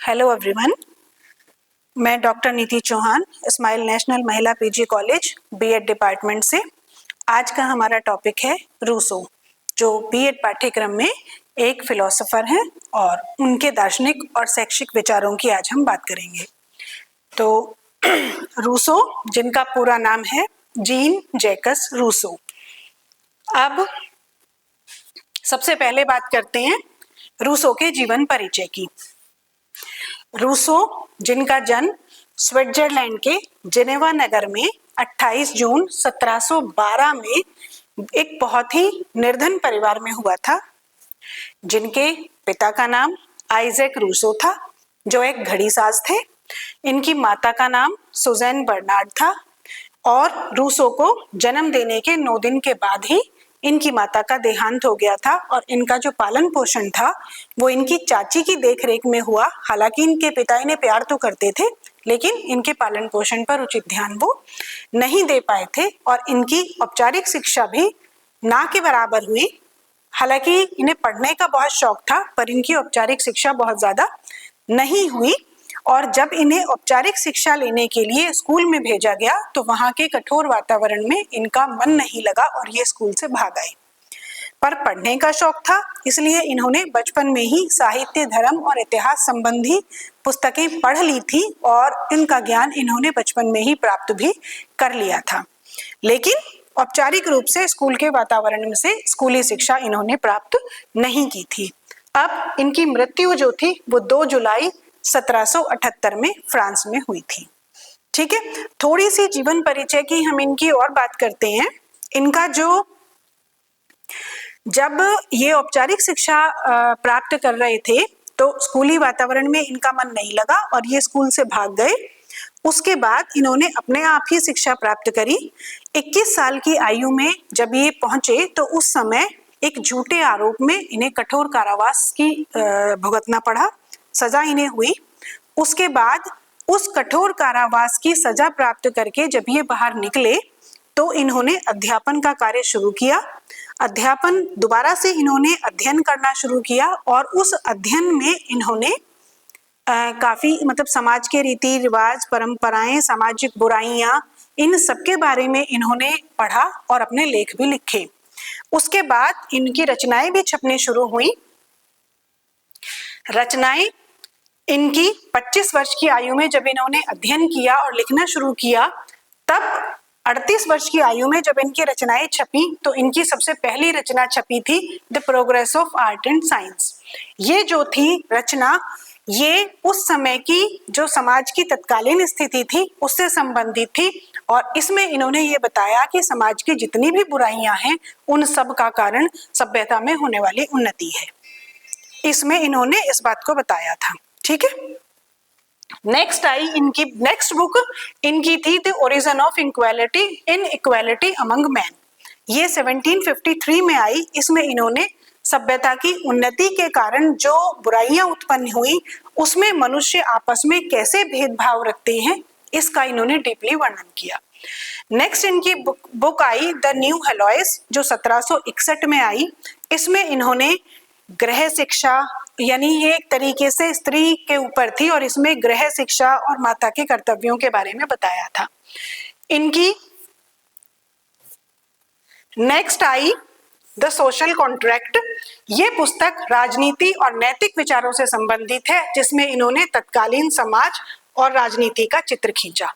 Hello everyone, मैं doctor नीति Chauhan, smile national महिला पीजी कॉलेज बीएड डिपार्टमेंट से। आज का हमारा टॉपिक है रूसो, जो बीएड पाठ्यक्रम में एक फिलोसोफर हैं और उनके दार्शनिक और शैक्षिक विचारों की आज हम बात करेंगे। तो रूसो, जिनका पूरा नाम है जीन जैकस रूसो। अब सबसे पहले बात करते हैं रूसो के जीवन परिचय की। रूसो, जिनका जन्म स्विट्जरलैंड के जिनेवा नगर में 28 जून 1712 में एक बहुत ही निर्धन परिवार में हुआ था, जिनके पिता का नाम आइजैक रूसो था, जो एक घड़ीसाज थे। इनकी माता का नाम सुजैन बर्नार्ड था और रूसो को जन्म देने के 9 दिन के बाद ही इनकी माता का देहांत हो गया था और इनका जो पालन पोषण था वो इनकी चाची की देखरेख में हुआ। हालांकि इनके पिता इन्हें प्यार तो करते थे, लेकिन इनके पालन पोषण पर उचित ध्यान वो नहीं दे पाए थे और इनकी औपचारिक शिक्षा भी ना के बराबर हुई। हालांकि इन्हें पढ़ने का बहुत शौक था, पर इनकी औपचारिक शिक्षा बहुत ज्यादा नहीं हुई और जब इन्हें औपचारिक शिक्षा लेने के लिए स्कूल में भेजा गया तो वहां के कठोर वातावरण में इनका मन नहीं लगा और ये स्कूल से भाग आए। पर पढ़ने का शौक था, इसलिए इन्होंने बचपन में ही साहित्य, धर्म और इतिहास संबंधी पुस्तकें पढ़ ली थी और इनका ज्ञान इन्होंने बचपन में ही प्राप्त भी कर लिया था। लेकिन औपचारिक रूप से स्कूल के वातावरण से स्कूली शिक्षा इन्होंने प्राप्त नहीं की थी। अब इनकी मृत्यु जो थी वो 2 जुलाई 1778 में फ्रांस में हुई थी। ठीक है, थोड़ी सी जीवन परिचय की हम इनकी और बात करते हैं। इनका जो जब ये औपचारिक शिक्षा प्राप्त कर रहे थे तो स्कूली वातावरण में इनका मन नहीं लगा और ये स्कूल से भाग गए। उसके बाद इन्होंने अपने आप ही शिक्षा प्राप्त करी। 21 साल की आयु में जब ये पहुंचे तो उस समय एक झूठे आरोप में इन्हें कठोर कारावास की भुगतना पड़ा, सजा इन्हें हुई। उसके बाद उस कठोर कारावास की सजा प्राप्त करके जब ये बाहर निकले तो इन्होंने अध्यापन का कार्य शुरू किया। अध्यापन दोबारा से इन्होंने अध्ययन करना शुरू किया और उस अध्ययन में इन्होंने काफी समाज के रीति रिवाज, परंपराएं, सामाजिक बुराइयां, इन सब के बारे में इन्होंने पढ़ा और अपने लेख भी लिखे। उसके बाद इनकी रचनाएं भी छपने शुरू हुई। रचनाएं इनकी 25 वर्ष की आयु में जब इन्होंने अध्ययन किया और लिखना शुरू किया, तब 38 वर्ष की आयु में जब इनकी रचनाएं छपी तो इनकी सबसे पहली रचना छपी थी the progress of art and science. ये जो थी रचना, ये उस समय की जो समाज की तत्कालीन स्थिति थी उससे संबंधित थी और इसमें इन्होंने ये बताया कि समाज की जितनी भी बुराइयां हैं उन सब का कारण सभ्यता में होने वाली उन्नति है। इसमें इन्होंने इस बात को बताया था। ठीक है, नेक्स्ट आई इनकी नेक्स्ट बुक इनकी थी the origin of inequality among man. ये 1753 में आई। इसमें इन्होंने सभ्यता की उन्नति के कारण जो बुराइयां उत्पन्न हुई उसमें मनुष्य आपस में कैसे भेदभाव रखते हैं, इसका इन्होंने डीपली वर्णन किया। नेक्स्ट इनकी बुक आई द न्यू हेलोइस, जो 1761 में आई। इसमें इन्होंने गृह शिक्षा, यानी ये एक तरीके से स्त्री के ऊपर थी और इसमें गृह शिक्षा और माता के कर्तव्यों के बारे में बताया था। इनकी next I the social contract. ये पुस्तक राजनीति और नैतिक विचारों से संबंधित है, जिसमें इन्होंने तत्कालीन समाज और राजनीति का चित्र खींचा।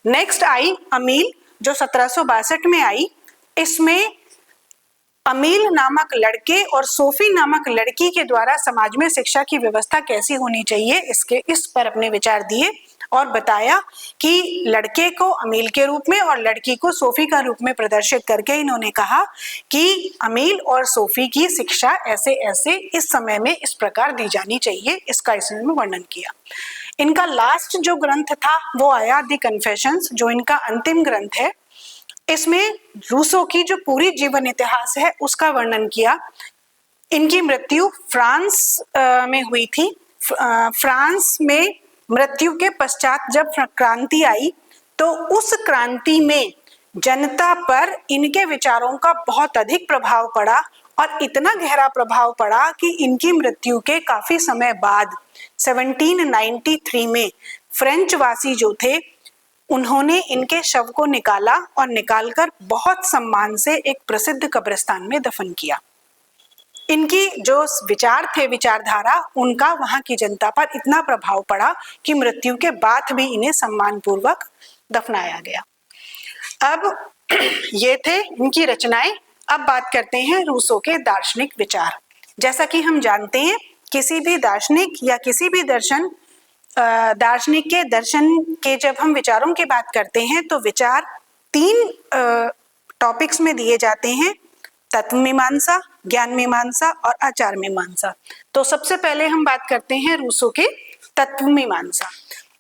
नेक्स्ट आई अमील, जो 1762 में आई। इसमें अमील नामक लड़के और सोफी नामक लड़की के द्वारा समाज में शिक्षा की व्यवस्था कैसी होनी चाहिए, इस पर अपने विचार दिए और बताया कि लड़के को अमील के रूप में और लड़की को सोफी का रूप में प्रदर्शित करके इन्होंने कहा कि अमील और सोफी की शिक्षा ऐसे ऐसे इस समय में इस प्रकार दी जानी चाहिए, इसका इसमें वर्णन किया। इनका लास्ट जो ग्रंथ था वो आया द कन्फेशंस, जो इनका अंतिम ग्रंथ है। इसमें रूसो की जो पूरी जीवन इतिहास है उसका वर्णन किया। इनकी मृत्यु फ्रांस में हुई थी। फ्रांस में मृत्यु के पश्चात जब क्रांति आई तो उस क्रांति में जनता पर इनके विचारों का बहुत अधिक प्रभाव पड़ा और इतना गहरा प्रभाव पड़ा कि इनकी मृत्यु के काफी समय बाद 1793 में फ्रेंच वासी जो थे उन्होंने इनके शव को निकाला और निकालकर बहुत सम्मान से एक प्रसिद्ध कब्रिस्तान में दफन किया। इनकी जो विचार थे, विचारधारा, उनका वहां की जनता पर इतना प्रभाव पड़ा कि मृत्यु के बाद भी इन्हें सम्मान पूर्वक दफनाया गया। अब ये थे इनकी रचनाएं। अब बात करते हैं रूसो के दार्शनिक विचार। जैसा कि हम जानते हैं, किसी भी दार्शनिक या किसी भी दार्शनिक के दर्शन के जब हम विचारों की बात करते हैं तो विचार 3 टॉपिक्स में दिए जाते हैं: तत्व मीमांसा, ज्ञान मीमांसा और आचार मीमांसा। तो सबसे पहले हम बात करते हैं रूसो के तत्व मीमांसा।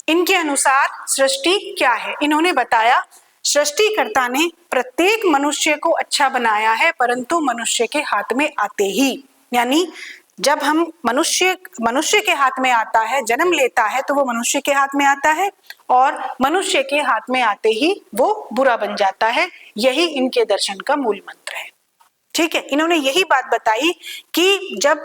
इनके अनुसार सृष्टि क्या है? इन्होंने बताया सृष्टिकर्ता ने प्रत्येक मनुष्य को अच्छा बनाया है, परंतु मनुष्य के हाथ में आते ही, यानी जब हम मनुष्य के हाथ में आता है, जन्म लेता है, तो वो मनुष्य के हाथ में आता है और मनुष्य के हाथ में आते ही वो बुरा बन जाता है। यही इनके दर्शन का मूल मंत्र है। ठीक है, इन्होंने यही बात बताई कि जब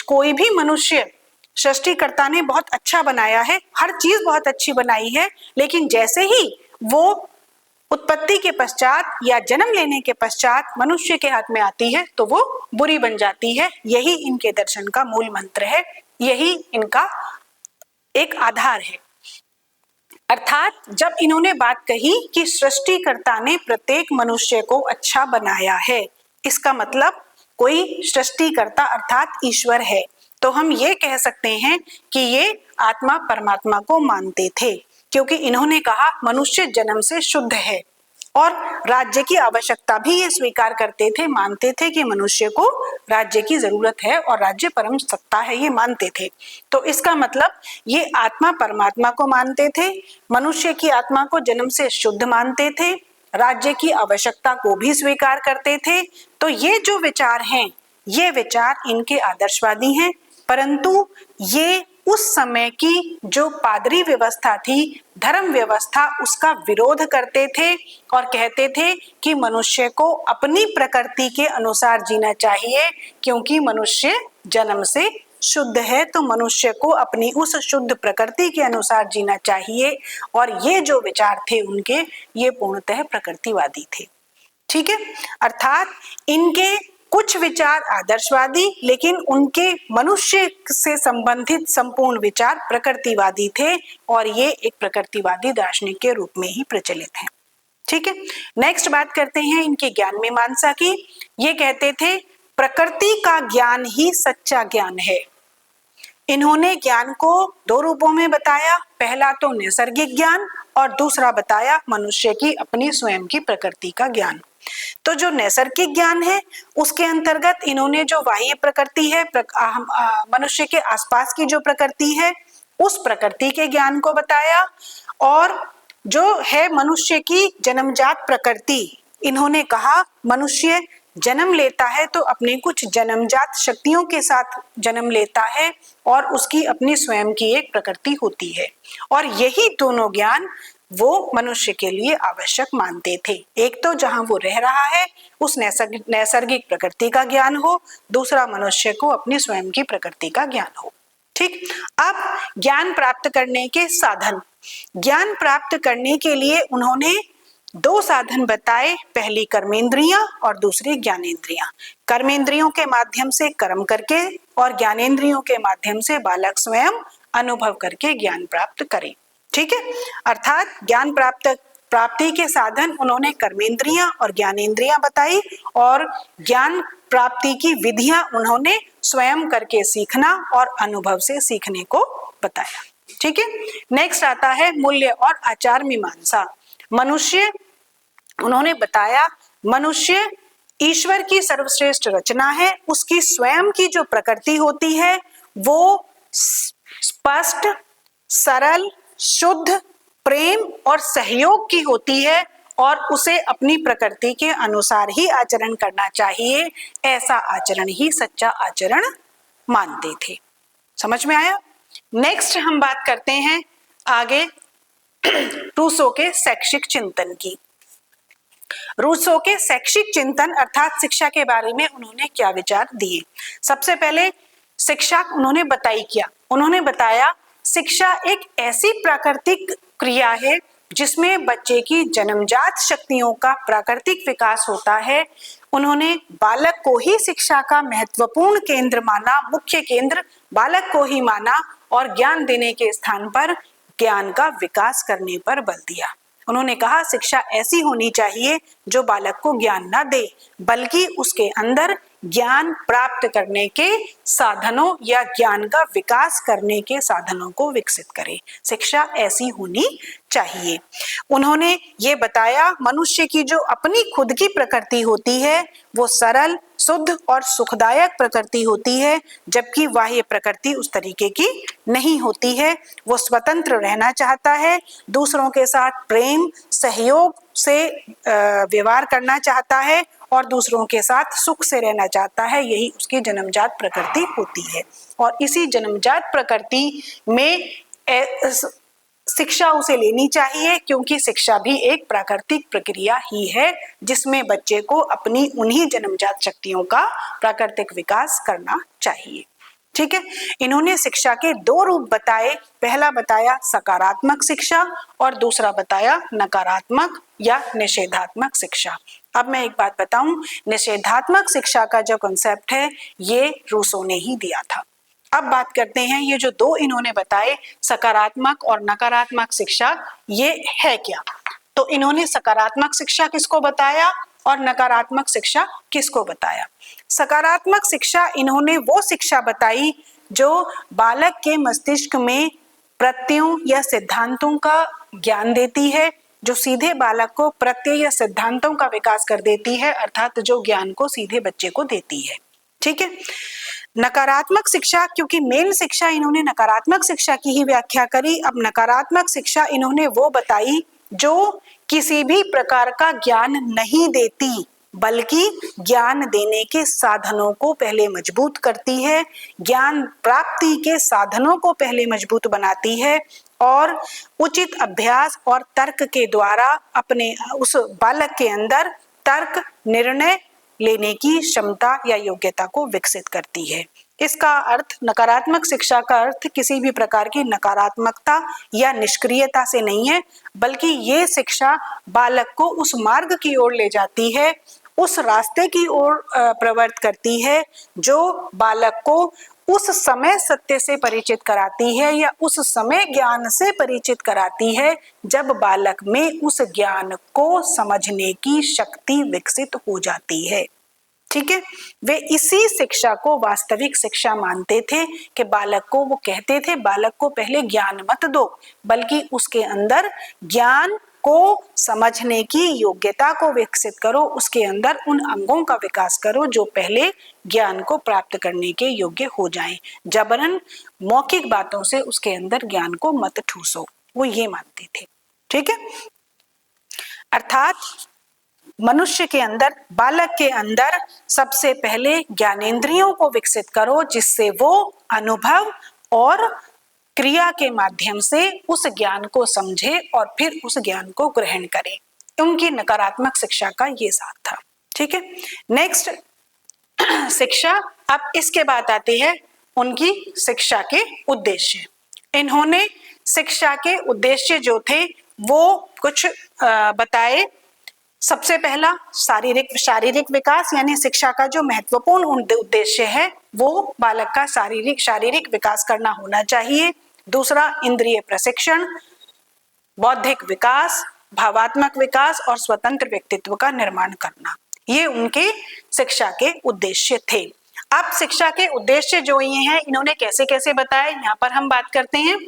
कोई भी मनुष्य, सृष्टिकर्ता ने बहुत अच्छा बनाया है, हर चीज बहुत अच्छी बनाई है, लेकिन जैसे ही वो उत्पत्ति के पश्चात या जन्म लेने के पश्चात मनुष्य के हाथ में आती है तो वो बुरी बन जाती है। यही इनके दर्शन का मूल मंत्र है, यही इनका एक आधार है। अर्थात जब इन्होंने बात कही कि सृष्टिकर्ता ने प्रत्येक मनुष्य को अच्छा बनाया है, इसका मतलब कोई सृष्टिकर्ता अर्थात ईश्वर है, तो हम ये कह सकते हैं कि ये आत्मा परमात्मा को मानते थे, क्योंकि इन्होंने कहा मनुष्य जन्म से शुद्ध है और राज्य की आवश्यकता भी ये स्वीकार करते थे, मानते थे कि मनुष्य को राज्य की जरूरत है और राज्य परम सत्ता है, ये मानते थे। तो इसका मतलब ये आत्मा परमात्मा को मानते थे, मनुष्य की आत्मा को जन्म से शुद्ध मानते थे, राज्य की आवश्यकता को भी स्वीकार करते थे। तो ये जो विचार हैं, ये विचार इनके आदर्शवादी हैं, परंतु ये उस समय की जो पादरी व्यवस्था थी, धर्म व्यवस्था, उसका विरोध करते थे और कहते थे कि मनुष्य को अपनी प्रकृति के अनुसार जीना चाहिए, क्योंकि मनुष्य जन्म से शुद्ध है, तो मनुष्य को अपनी उस शुद्ध प्रकृति के अनुसार जीना चाहिए। और ये जो विचार थे उनके, ये पूर्णतः प्रकृतिवादी थे। ठीक है, अर्थात इनके कुछ विचार आदर्शवादी, लेकिन उनके मनुष्य से संबंधित संपूर्ण विचार प्रकृतिवादी थे और ये एक प्रकृतिवादी दार्शनिक के रूप में ही प्रचलित हैं। ठीक है, नेक्स्ट बात करते हैं इनके ज्ञान मीमांसा की। ये कहते थे प्रकृति का ज्ञान ही सच्चा ज्ञान है। इन्होंने ज्ञान को 2 रूपों में बताया, पहला तो नैसर्गिक ज्ञान और दूसरा बताया मनुष्य की अपनी स्वयं की प्रकृति का ज्ञान। तो जो नैसर्गिक ज्ञान है उसके अंतर्गत इन्होंने जो बाह्य प्रकृति है, मनुष्य के आसपास की जो प्रकृति है, उस प्रकृति के ज्ञान को बताया, और जो है मनुष्य की जन्मजात प्रकृति, इन्होंने कहा मनुष्य जन्म लेता है तो अपने कुछ जन्मजात शक्तियों के साथ जन्म लेता है और उसकी अपनी स्वयं की एक प्रकृति होती है, और यही दोनों ज्ञान वो मनुष्य के लिए आवश्यक मानते थे। एक तो जहां वो रह रहा है उस नैसर्गिक प्रकृति का ज्ञान हो, दूसरा मनुष्य को अपनी स्वयं की प्रकृति का ज्ञान हो। ठीक, अब ज्ञान प्राप्त करने के साधन। ज्ञान प्राप्त करने के लिए उन्होंने 2 साधन बताए, पहली कर्मेंद्रियां और दूसरी ज्ञानेंद्रियां। कर्मेंद्रियों के माध्यम से कर्म करके और ज्ञानेंद्रियों के माध्यम से बालक स्वयं अनुभव करके ज्ञान प्राप्त करे। ठीक है, अर्थात ज्ञान प्राप्ति के साधन उन्होंने कर्मेंद्रियां और ज्ञानेंद्रियां बताई, और ज्ञान प्राप्ति की विधियां उन्होंने स्वयं करके सीखना और अनुभव से सीखने को बताया। ठीक है, नेक्स्ट आता है मूल्य और आचार मीमांसा। मनुष्य, उन्होंने बताया मनुष्य ईश्वर की सर्वश्रेष्ठ रचना है, उसकी स्वयं की जो प्रकृति होती है वो स्पष्ट, सरल, शुद्ध, प्रेम और सहयोग की होती है, और उसे अपनी प्रकृति के अनुसार ही आचरण करना चाहिए। ऐसा आचरण ही सच्चा आचरण मानते थे। समझ में आया? नेक्स्ट हम बात करते हैं आगे रूसो के शैक्षिक चिंतन की। रूसो के शैक्षिक चिंतन अर्थात शिक्षा के बारे में उन्होंने क्या विचार दिए। सबसे पहले शिक्षा उन्होंने बताई क्या, उन्होंने बताया शिक्षा एक ऐसी प्राकृतिक क्रिया है जिसमें बच्चे की जन्मजात शक्तियों का प्राकृतिक विकास होता है। उन्होंने बालक को ही शिक्षा का महत्वपूर्ण केंद्र माना, मुख्य केंद्र बालक को ही माना और ज्ञान देने के स्थान पर ज्ञान का विकास करने पर बल दिया। उन्होंने कहा शिक्षा ऐसी होनी चाहिए जो बालक को ज्ञान ना दे बल्कि उसके अंदर ज्ञान प्राप्त करने के साधनों या ज्ञान का विकास करने के साधनों को विकसित करे। शिक्षा ऐसी होनी चाहिए। उन्होंने ये बताया मनुष्य की जो अपनी खुद की प्रकृति होती है वो सरल, शुद्ध और सुखदायक प्रकृति होती है, जबकि बाह्य प्रकृति उस तरीके की नहीं होती है। वो स्वतंत्र रहना चाहता है, दूसरों के साथ प्रेम सहयोग से व्यवहार करना चाहता है और दूसरों के साथ सुख से रहना चाहता है। यही उसकी जन्मजात प्रकृति होती है और इसी जन्मजात प्रकृति में शिक्षा उसे लेनी चाहिए, क्योंकि शिक्षा भी एक प्राकृतिक प्रक्रिया ही है जिसमें बच्चे को अपनी उन्हीं जन्मजात शक्तियों का प्राकृतिक विकास करना चाहिए। ठीक है, इन्होंने शिक्षा के दो रूप बताए। पहला बताया सकारात्मक शिक्षा और दूसरा बताया नकारात्मक या निषेधात्मक शिक्षा। अब मैं एक बात बताऊं, निषेधात्मक शिक्षा का जो कॉन्सेप्ट है ये रूसो ने ही दिया था। अब बात करते हैं ये जो दो इन्होंने बताए सकारात्मक और नकारात्मक शिक्षा, ये है क्या। तो इन्होंने सकारात्मक शिक्षा किसको बताया और नकारात्मक शिक्षा किसको बताया। सकारात्मक शिक्षा इन्होंने वो शिक्षा बताई जो बालक के मस्तिष्क में प्रत्ययों या सिद्धांतों का ज्ञान देती है, जो सीधे बालक को प्रत्यय या सिद्धांतों का विकास कर देती है, अर्थात जो ज्ञान को सीधे बच्चे को देती है। ठीक है, नकारात्मक शिक्षा, क्योंकि मेन शिक्षा इन्होंने नकारात्मक शिक्षा की ही व्याख्या करी। अब नकारात्मक शिक्षा इन्होंने वो बताई जो किसी भी प्रकार का ज्ञान नहीं देती बल्कि ज्ञान देने के साधनों को पहले मजबूत करती है, ज्ञान प्राप्ति के साधनों को पहले मजबूत बनाती है और उचित अभ्यास और तर्क के द्वारा अपने उस बालक के अंदर तर्क निर्णय लेने की क्षमता या योग्यता को विकसित करती है। इसका अर्थ, नकारात्मक शिक्षा का अर्थ किसी भी प्रकार की नकारात्मकता या निष्क्रियता से नहीं है, बल्कि ये शिक्षा बालक को उस मार्ग की ओर ले जाती है, उस रास्ते की ओर प्रवृत्त करती है जो बालक को उस समय सत्य से परिचित कराती है या उस समय ज्ञान से परिचित कराती है जब बालक में उस ज्ञान को समझने की शक्ति विकसित हो जाती है। ठीक है, वे इसी शिक्षा को वास्तविक शिक्षा मानते थे कि बालक को, वो कहते थे बालक को पहले ज्ञान मत दो बल्कि उसके अंदर ज्ञान को समझने की योग्यता को विकसित करो, उसके अंदर उन अंगों का विकास करो जो पहले ज्ञान को प्राप्त करने के योग्य हो जाएं। जबरन मौखिक बातों से उसके अंदर ज्ञान को मत ठूसो, वो ये मानते थे। ठीक है, अर्थात मनुष्य के अंदर, बालक के अंदर सबसे पहले ज्ञानेंद्रियों को विकसित करो जिससे वो अनुभव और क्रिया के माध्यम से उस ज्ञान को समझे और फिर उस ज्ञान को ग्रहण करे। उनकी नकारात्मक शिक्षा का ये साथ था। ठीक है, नेक्स्ट शिक्षा। अब इसके बाद आती है उनकी शिक्षा के उद्देश्य। इन्होंने शिक्षा के उद्देश्य जो थे वो कुछ बताए। सबसे पहला शारीरिक विकास, यानी शिक्षा का जो महत्वपूर्ण उद्देश्य है वो बालक का शारीरिक विकास करना होना चाहिए। दूसरा इंद्रिय प्रशिक्षण, बौद्धिक विकास, भावात्मक विकास और स्वतंत्र व्यक्तित्व का निर्माण करना, ये उनके शिक्षा के उद्देश्य थे। अब शिक्षा के उद्देश्य जो ये हैं इन्होंने कैसे कैसे बताए, यहाँ पर हम बात करते हैं।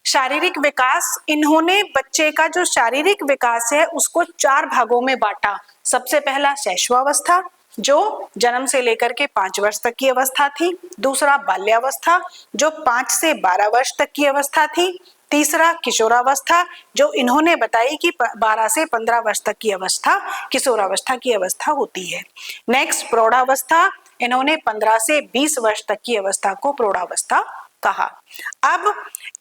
शारीरिक विकास, इन्होंने बच्चे का जो शारीरिक विकास है उसको 4 भागों में बांटा। सबसे पहला शैशवावस्था जो जन्म से लेकर के 5 वर्ष तक की अवस्था थी। दूसरा बाल्यावस्था जो 5 से 12 वर्ष तक की अवस्था थी। तीसरा किशोरावस्था जो इन्होंने बताई कि 12 से 15 वर्ष तक की अवस्था किशोरावस्था की अवस्था होती है। नेक्स्ट प्रौढ़ावस्था, इन्होंने 15 से 20 वर्ष तक की अवस्था को प्रौढ़ावस्था कहा। अब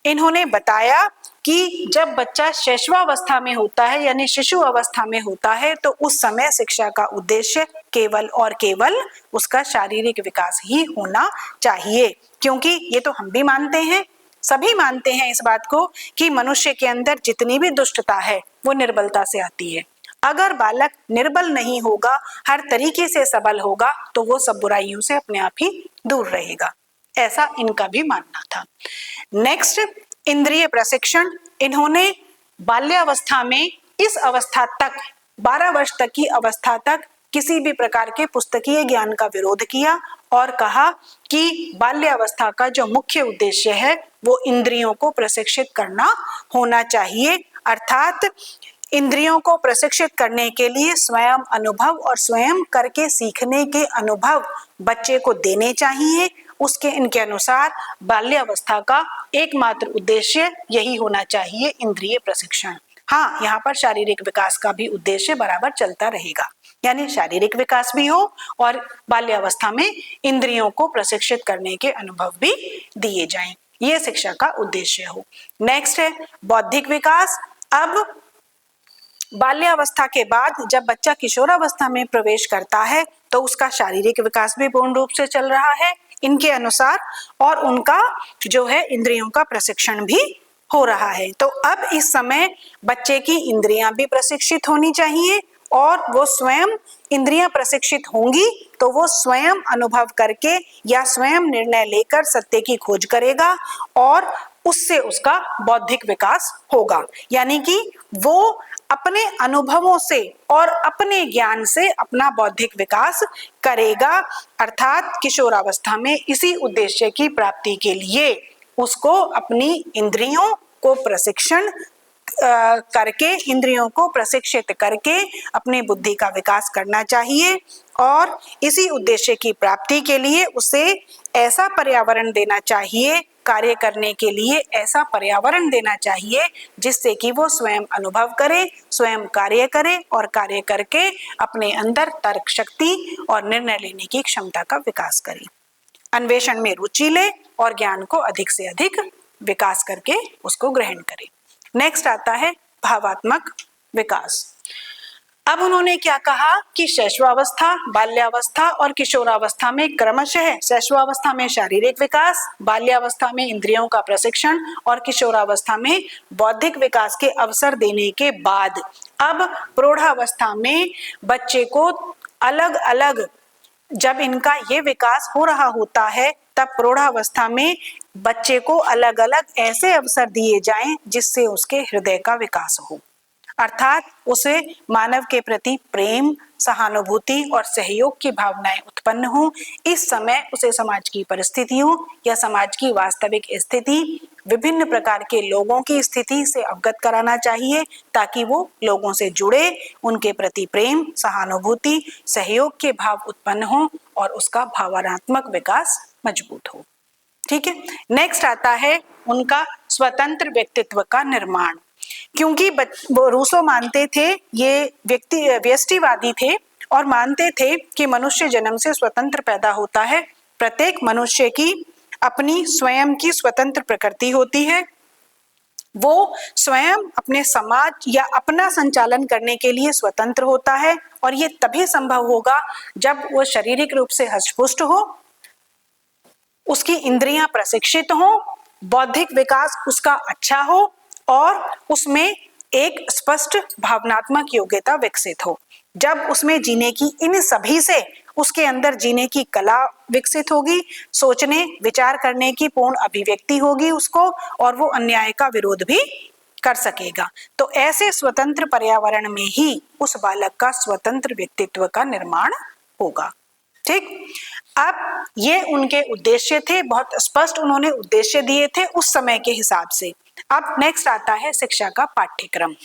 इन्होंने बताया कि जब बच्चा शैशवावस्था में होता है यानी शिशु अवस्था में होता है तो उस समय शिक्षा का उद्देश्य केवल और केवल उसका शारीरिक विकास ही होना चाहिए, क्योंकि ये तो हम भी मानते हैं, सभी मानते हैं इस बात को कि मनुष्य के अंदर जितनी भी दुष्टता है वो निर्बलता से आती है। अगर बालक निर्बल नहीं होगा, हर तरीके से सबल होगा, तो वो सब बुराइयों से अपने आप ही दूर रहेगा, ऐसा इनका भी मानना था। नेक्स्ट, इंद्रिय प्रशिक्षण। इन्होंने बाल्यावस्था में इस अवस्था तक 12 वर्ष तक की अवस्था तक किसी भी प्रकार के पुस्तकीय ज्ञान का विरोध किया और कहा कि बाल्यावस्था का जो मुख्य उद्देश्य है वो इंद्रियों को प्रशिक्षित करना होना चाहिए, अर्थात इंद्रियों को प्रशिक्षित करने के लिए स्वयं अनुभव और स्वयं करके सीखने के अनुभव बच्चे को देने चाहिए। उसके इनके अनुसार बाल्यावस्था का एकमात्र उद्देश्य यही होना चाहिए, इंद्रिय प्रशिक्षण। हाँ, यहाँ पर शारीरिक विकास का भी उद्देश्य बराबर चलता रहेगा, यानी शारीरिक विकास भी हो और बाल्यावस्था में इंद्रियों को प्रशिक्षित करने के अनुभव भी दिए जाएं, ये शिक्षा का उद्देश्य हो। नेक्स्ट है बौद्धिक विकास। अब बाल्यावस्था के बाद जब बच्चा किशोरावस्था में प्रवेश करता है तो उसका शारीरिक विकास भी पूर्ण रूप से चल रहा है इनके अनुसार, और उनका जो है इंद्रियों का प्रशिक्षण भी हो रहा है। तो अब इस समय बच्चे की इंद्रियां भी प्रशिक्षित होनी चाहिए और वो स्वयं इंद्रियां प्रशिक्षित होंगी तो वो स्वयं अनुभव करके या स्वयं निर्णय लेकर सत्य की खोज करेगा और उससे उसका बौद्धिक विकास होगा, यानी कि वो अपने अनुभवों से और अपने ज्ञान से अपना बौद्धिक विकास करेगा, अर्थात किशोरावस्था में इसी उद्देश्य की प्राप्ति के लिए उसको अपनी इंद्रियों को प्रशिक्षण करके, इंद्रियों को प्रशिक्षित करके अपनी बुद्धि का विकास करना चाहिए और इसी उद्देश्य की प्राप्ति के लिए उसे ऐसा पर्यावरण देना चाहिए, कार्य करने के लिए ऐसा पर्यावरण देना चाहिए जिससे कि वो स्वयं अनुभव करे, स्वयं कार्य करे और कार्य करके अपने अंदर तर्क शक्ति और निर्णय लेने की क्षमता का विकास करे, अन्वेषण में रुचि ले और ज्ञान को अधिक से अधिक विकास करके उसको ग्रहण करे। नेक्स्ट आता है भावात्मक विकास। अब उन्होंने क्या कहा कि शैशवावस्था, बाल्यावस्था और किशोरावस्था में क्रमशः शैशवावस्था में शारीरिक विकास, बाल्यावस्था में इंद्रियों का प्रशिक्षण और किशोरावस्था में बौद्धिक विकास के अवसर देने के बाद अब प्रौढ़ावस्था में बच्चे को अलग अलग, जब इनका ये विकास हो रहा होता है तब प्रौढ़ावस्था में बच्चे को अलग अलग ऐसे अवसर दिए जाएं जिससे उसके हृदय का विकास हो, अर्थात उसे मानव के प्रति प्रेम, सहानुभूति और सहयोग की भावनाएं उत्पन्न हो। इस समय उसे समाज की परिस्थितियों या समाज की वास्तविक स्थिति, विभिन्न प्रकार के लोगों की स्थिति से अवगत कराना चाहिए ताकि वो लोगों से जुड़े, उनके प्रति प्रेम, सहानुभूति, सहयोग के भाव उत्पन्न हो और उसका भावनात्मक विकास मजबूत हो। ठीक है, नेक्स्ट आता है उनका स्वतंत्र व्यक्तित्व का निर्माण। क्योंकि वो रूसो मानते थे, ये व्यष्टिवादी थे और मानते थे कि मनुष्य जन्म से स्वतंत्र पैदा होता है, प्रत्येक मनुष्य की अपनी स्वयं की स्वतंत्र प्रकृति होती है, वो स्वयं अपने समाज या अपना संचालन करने के लिए स्वतंत्र होता है और ये तभी संभव होगा जब वो शारीरिक रूप से हष्टपुष्ट हो, उसकी इंद्रियां प्रशिक्षित हो, बौद्धिक विकास उसका अच्छा हो और उसमें एक स्पष्ट भावनात्मक योग्यता विकसित हो। जब उसमें जीने की इन सभी से उसके अंदर जीने की कला विकसित होगी, सोचने विचार करने की पूर्ण अभिव्यक्ति होगी उसको और वो अन्याय का विरोध भी कर सकेगा। तो ऐसे स्वतंत्र पर्यावरण में ही उस बालक का स्वतंत्र व्यक्तित्व का निर्माण होगा। ठीक, अब ये उनके उद्देश्य थे, बहुत स्पष्ट उन्होंने उद्देश्य दिए थे उस समय के हिसाब से। अब नेक्स्ट आता है शिक्षा का पाठ्यक्रम।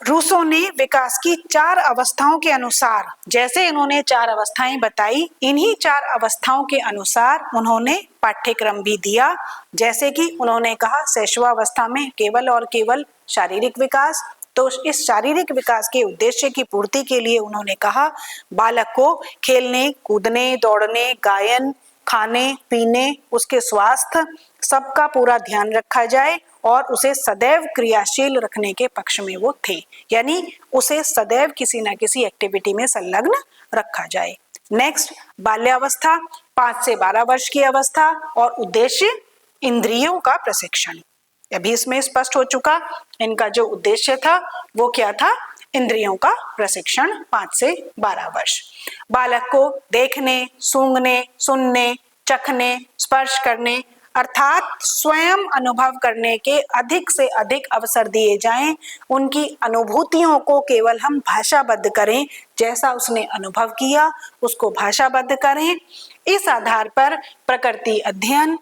रूसो ने विकास की 4 अवस्थाओं के अनुसार, जैसे इन्होंने 4 अवस्थाएं बताई, इन्हीं 4 अवस्थाओं के अनुसार उन्होंने पाठ्यक्रम भी दिया। जैसे कि उन्होंने कहा शैशवावस्था में केवल और केवल शारीरिक विकास, तो इस शारीरिक विकास के उद्देश्य की पूर्ति के लिए उन्होंने कहा बालक को खेलने, कूदने, दौड़ने, गायन, खाने पीने, उसके स्वास्थ्य सबका पूरा ध्यान रखा जाए और उसे सदैव क्रियाशील रखने के पक्ष में वो थे, यानी उसे सदैव किसी न किसी एक्टिविटी में संलग्न रखा जाए। नेक्स्ट, बाल्यावस्था, 5 से 12 वर्ष की अवस्था और उद्देश्य इंद्रियों का प्रशिक्षण। अभी इसमें स्पष्ट हो चुका, इनका जो उद्देश्य था वो क्या था, इंद्रियों का प्रशिक्षण 5 से 12 वर्ष। बालक को देखने, सूंघने, सुनने, चखने, स्पर्श करने अर्थात स्वयं अनुभव करने के अधिक से अधिक अवसर दिए जाएं। उनकी अनुभूतियों को केवल हम भाषाबद्ध करें, जैसा उसने अनुभव किया उसको भाषाबद्ध करें। इस आधार पर प्रकृति अध्ययन,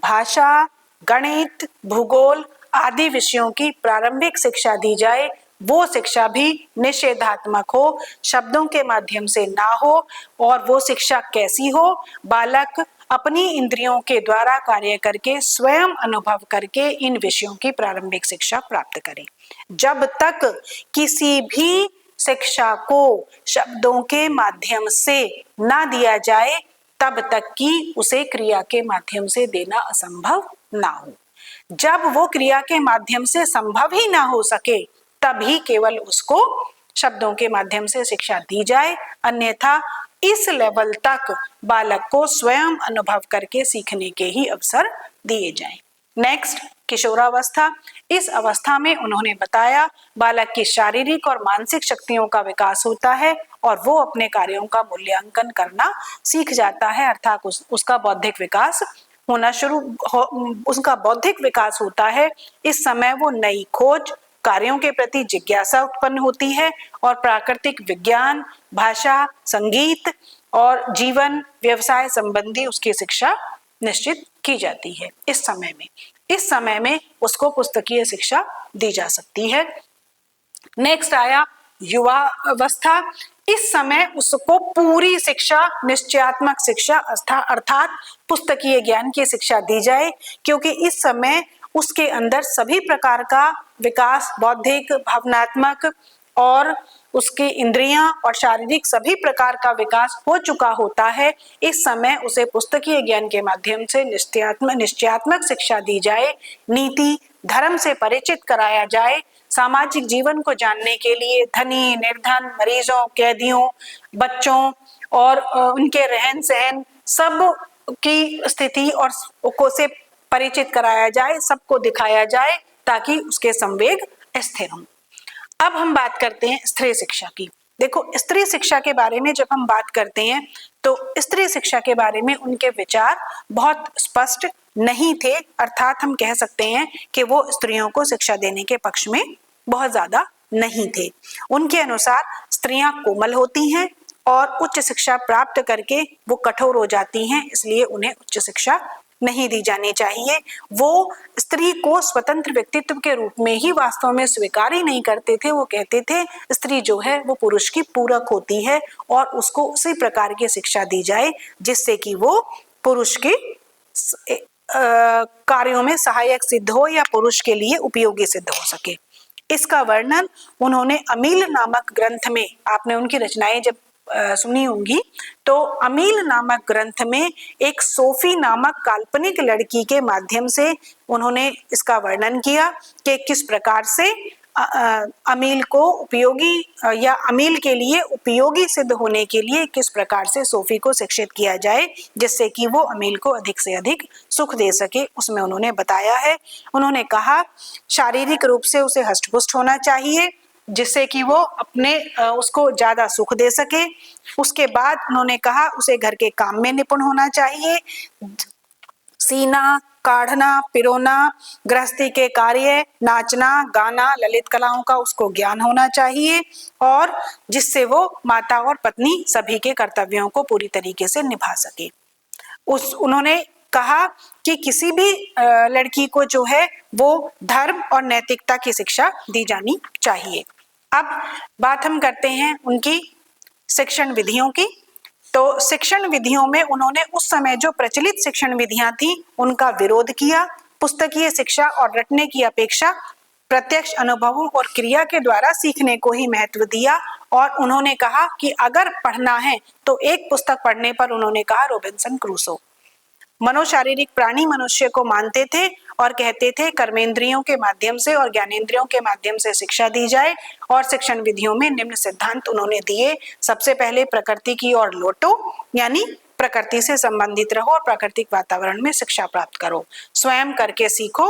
भाषा, गणित, भूगोल आदि विषयों की प्रारंभिक शिक्षा दी जाए। वो शिक्षा भी निषेधात्मक हो, शब्दों के माध्यम से ना हो। और वो शिक्षा कैसी हो, बालक अपनी इंद्रियों के द्वारा कार्य करके स्वयं अनुभव करके इन विषयों की प्रारंभिक शिक्षा प्राप्त करें। जब तक किसी भी शिक्षा को शब्दों के माध्यम से ना दिया जाए तब तक कि उसे क्रिया के माध्यम से देना असंभव ना हो। जब वो क्रिया के माध्यम से संभव ही ना हो सके तभी केवल उसको शब्दों के माध्यम से शिक्षा दी जाए, अन्यथा इस लेवल तक बालक को स्वयं अनुभव करके सीखने के ही अवसर दिए जाएं। नेक्स्ट, किशोरावस्था। इस अवस्था में उन्होंने बताया बालक की शारीरिक और मानसिक शक्तियों का विकास होता है और वो अपने कार्यों का मूल्यांकन करना सीख जाता है, अर्थात उसका बौद्धिक विकास उसका बौद्धिक विकास होता है। इस समय वो नई खोज, कार्यों के प्रति जिज्ञासा उत्पन्न होती है और प्राकृतिक विज्ञान, भाषा, संगीत और जीवन व्यवसाय संबंधी उसकी शिक्षा निश्चित की जाती है। इस समय में उसको पुस्तकीय शिक्षा दी जा सकती है। नेक्स्ट आया युवा अवस्था। इस समय उसको पूरी शिक्षा, निश्चयात्मक शिक्षा अर्थात पुस्तकीय ज्ञान की शिक्षा दी जाए, क्योंकि इस समय उसके अंदर सभी प्रकार का विकास, बौद्धिक, भावनात्मक और उसकी इंद्रियां और शारीरिक सभी प्रकार का विकास हो चुका होता है। इस समय उसे पुस्तकीय ज्ञान के माध्यम से निश्चयात्मक शिक्षा दी जाए, नीति धर्म से परिचित कराया जाए, सामाजिक जीवन को जानने के लिए धनी, निर्धन, मरीजों, कैदियों, बच्चों और उनके रहन सहन सब की स्थिति और को से परिचित कराया जाए, सबको दिखाया जाए ताकि उसके संवेग स्थिर हों। अब हम बात करते हैं स्त्री शिक्षा की। देखो, स्त्री शिक्षा के बारे में जब हम बात करते हैं तो स्त्री शिक्षा के बारे में उनके विचार बहुत स्पष्ट नहीं थे, अर्थात हम कह सकते हैं कि वो स्त्रियों को शिक्षा देने के पक्ष में बहुत ज्यादा नहीं थे। उनके अनुसार स्त्रियां कोमल होती हैं और उच्च शिक्षा प्राप्त करके वो कठोर हो जाती हैं, इसलिए उन्हें उच्च शिक्षा नहीं दी जानी चाहिए। वो स्त्री को स्वतंत्र व्यक्तित्व के रूप में ही वास्तव में स्वीकार ही नहीं करते थे। वो कहते थे स्त्री जो है वो पुरुष की पूरक होती है और उसको उसी प्रकार की शिक्षा दी जाए जिससे कि वो पुरुष के कार्यों में सहायक सिद्ध हो या पुरुष के लिए उपयोगी सिद्ध हो सके। इसका वर्णन उन्होंने अमील नामक ग्रंथ में, आपने उनकी रचनाएं जब सुनी होंगी तो अमील नामक ग्रंथ में एक सोफी नामक काल्पनिक लड़की के माध्यम से उन्होंने इसका वर्णन किया कि किस प्रकार से अमील को उपयोगी या अमील के लिए उपयोगी सिद्ध होने के लिए किस प्रकार से सोफी को शिक्षित किया जाए जिससे कि वो अमील को अधिक से अधिक सुख दे सके, उसमें उन्होंने बताया है। उन्होंने कहा शारीरिक रूप से उसे हष्टपुष्ट होना चाहिए जिससे कि वो अपने उसको ज्यादा सुख दे सके। उसके बाद उन्होंने कहा उसे घर के काम में निपुण होना चाहिए, सीना, काढ़ना, पिरोना, गृहस्थी के कार्य, नाचना, गाना, ललित कलाओं का उसको ज्ञान होना चाहिए और जिससे वो माता और पत्नी सभी के कर्तव्यों को पूरी तरीके से निभा सके। उन्होंने कहा कि किसी भी लड़की को जो है वो धर्म और नैतिकता की शिक्षा दी जानी चाहिए। अब बात हम करते हैं उनकी शिक्षण विधियों की। तो शिक्षण विधियों में उन्होंने उस समय जो प्रचलित शिक्षण विधियां थी उनका विरोध किया। पुस्तकीय शिक्षा और रटने की अपेक्षा प्रत्यक्ष अनुभवों और क्रिया के द्वारा सीखने को ही महत्व दिया और उन्होंने कहा कि अगर पढ़ना है तो एक पुस्तक पढ़ने पर उन्होंने कहा रॉबिन्सन क्रूसो। मनोशारीरिक प्राणी मनुष्य को मानते थे और कहते थे कर्मेंद्रियों के माध्यम से और ज्ञानेंद्रियों के माध्यम से शिक्षा दी जाए। और शिक्षण विधियों में निम्न सिद्धांत उन्होंने दिए। सबसे पहले प्रकृति की ओर लौटो, यानी प्रकृति से संबंधित रहो और प्राकृतिक वातावरण में शिक्षा प्राप्त करो। स्वयं करके सीखो,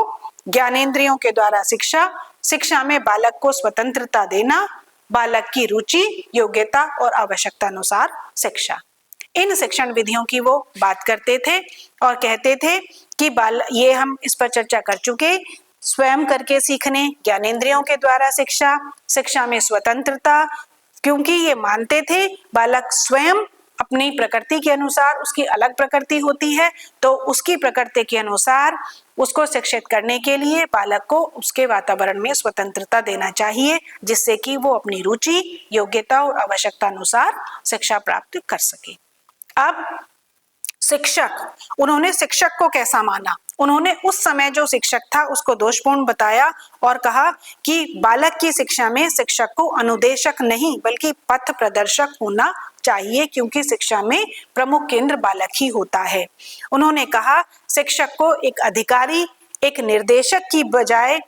ज्ञानेंद्रियों के द्वारा शिक्षा, शिक्षा में बालक को स्वतंत्रता देना, बालक की रुचि, योग्यता और आवश्यकता अनुसार शिक्षा। इन शिक्षण विधियों की वो बात करते थे और कहते थे कि ये हम इस पर चर्चा कर चुके। स्वयं करके सीखने, ज्ञानेंद्रियों के द्वारा शिक्षा, शिक्षा में स्वतंत्रता, क्योंकि ये मानते थे बालक स्वयं अपनी प्रकृति के अनुसार, उसकी अलग प्रकृति होती है, तो उसकी प्रकृति के अनुसार उसको शिक्षित करने के लिए बालक को उसके वातावरण में स्वतंत्रता देना चाहिए, जिससे कि वो अपनी रुचि, योग्यता और आवश्यकता अनुसार शिक्षा प्राप्त कर सके। अब शिक्षक, उन्होंने शिक्षक को कैसा माना? उन्होंने उस समय जो शिक्षक था उसको दोषपूर्ण बताया और कहा कि बालक की शिक्षा में शिक्षक को अनुदेशक नहीं बल्कि पथ प्रदर्शक होना चाहिए, क्योंकि शिक्षा में प्रमुख केंद्र बालक ही होता है। उन्होंने कहा शिक्षक को एक अधिकारी, एक निर्देशक की बजाय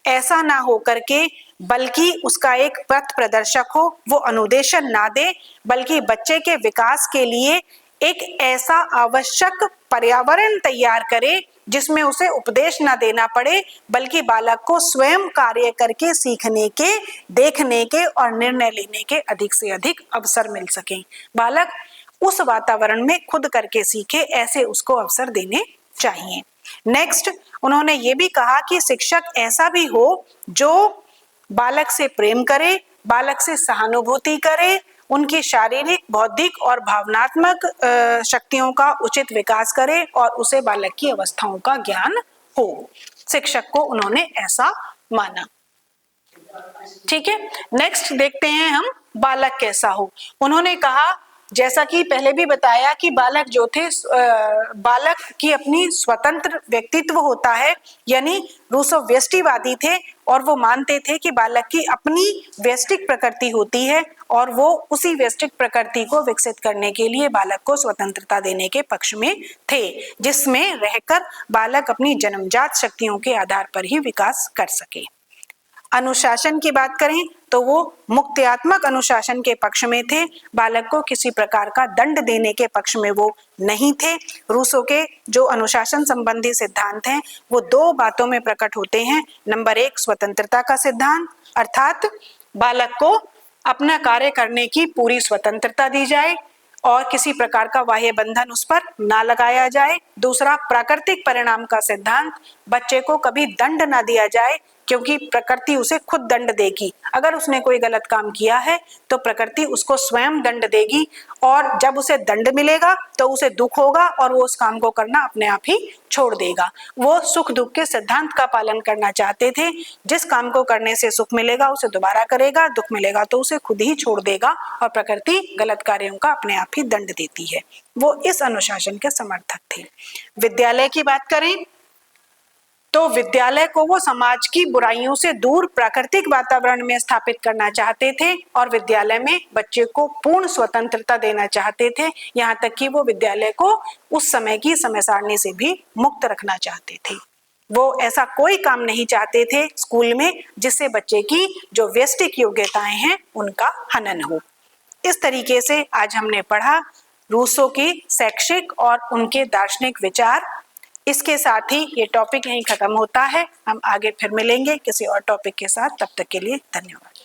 ऐसा ना हो करके बल्कि उसका एक पथ प्रदर्शक हो, वो अनुदेशन ना दे बल्कि बच्चे के विकास के लिए एक ऐसा आवश्यक पर्यावरण तैयार करे जिसमें उसे उपदेश ना देना पड़े, बल्कि बालक को स्वयं कार्य करके सीखने के, देखने के और निर्णय लेने के अधिक से अधिक अवसर मिल सके। बालक उस वातावरण में खुद करके सीखे, ऐसे उसको अवसर देने चाहिए। नेक्स्ट, उन्होंने ये भी कहा कि शिक्षक ऐसा भी हो जो बालक से प्रेम करे, बालक से सहानुभूति करे, उनकी शारीरिक, बौद्धिक और भावनात्मक शक्तियों का उचित विकास करे और उसे बालक की अवस्थाओं का ज्ञान हो। शिक्षक को उन्होंने ऐसा माना। ठीक है, नेक्स्ट देखते हैं हम बालक कैसा हो। उन्होंने कहा, जैसा कि पहले भी बताया कि बालक जो थे, बालक की अपनी स्वतंत्र व्यक्तित्व होता है, यानी रूसो व्यष्टिवादी थे और वो मानते थे कि बालक की अपनी व्यष्टिक प्रकृति होती है और वो उसी व्यष्टिक प्रकृति को विकसित करने के लिए बालक को स्वतंत्रता देने के पक्ष में थे, जिसमें रहकर बालक अपनी जन्मजात शक्तियों के आधार पर ही विकास कर सके। अनुशासन की बात करें तो वो मुक्त्यात्मक अनुशासन के पक्ष में थे, बालक को किसी प्रकार का दंड देने के पक्ष में वो नहीं थे। रूसो के जो अनुशासन संबंधी सिद्धांत हैं वो दो बातों में प्रकट होते हैं। नंबर 1, स्वतंत्रता का सिद्धांत, अर्थात बालक को अपना कार्य करने की पूरी स्वतंत्रता दी जाए और किसी प्रकार का बाह्य बंधन उस पर ना लगाया जाए। दूसरा, प्राकृतिक परिणाम का सिद्धांत, बच्चे को कभी दंड ना दिया जाए, क्योंकि प्रकृति उसे खुद दंड देगी। अगर उसने कोई गलत काम किया है तो प्रकृति उसको स्वयं दंड देगी और जब उसे दंड मिलेगा तो उसे दुख होगा और वो उस काम को करना अपने आप ही छोड़ देगा। वो सुख दुख के सिद्धांत का पालन करना चाहते थे। जिस काम को करने से सुख मिलेगा उसे दोबारा करेगा, दुख मिलेगा तो उसे खुद ही छोड़ देगा और प्रकृति गलत कार्यों का अपने आप ही दंड देती है। वो इस अनुशासन के समर्थक थे। विद्यालय की बात करें तो विद्यालय को वो समाज की बुराइयों से दूर प्राकृतिक वातावरण में स्थापित करना चाहते थे और विद्यालय में बच्चे को पूर्ण स्वतंत्रता देना चाहते थे। यहाँ तक कि वो विद्यालय को उस समय की समय सारणी से भी मुक्त रखना चाहते थे। वो ऐसा कोई काम नहीं चाहते थे स्कूल में जिससे बच्चे की जो व्यष्टिक योग्यताएं हैं उनका हनन हो। इस तरीके से आज हमने पढ़ा रूसो की शैक्षिक और उनके दार्शनिक विचार। इसके साथ ही ये टॉपिक यहीं खत्म होता है। हम आगे फिर मिलेंगे किसी और टॉपिक के साथ। तब तक के लिए धन्यवाद।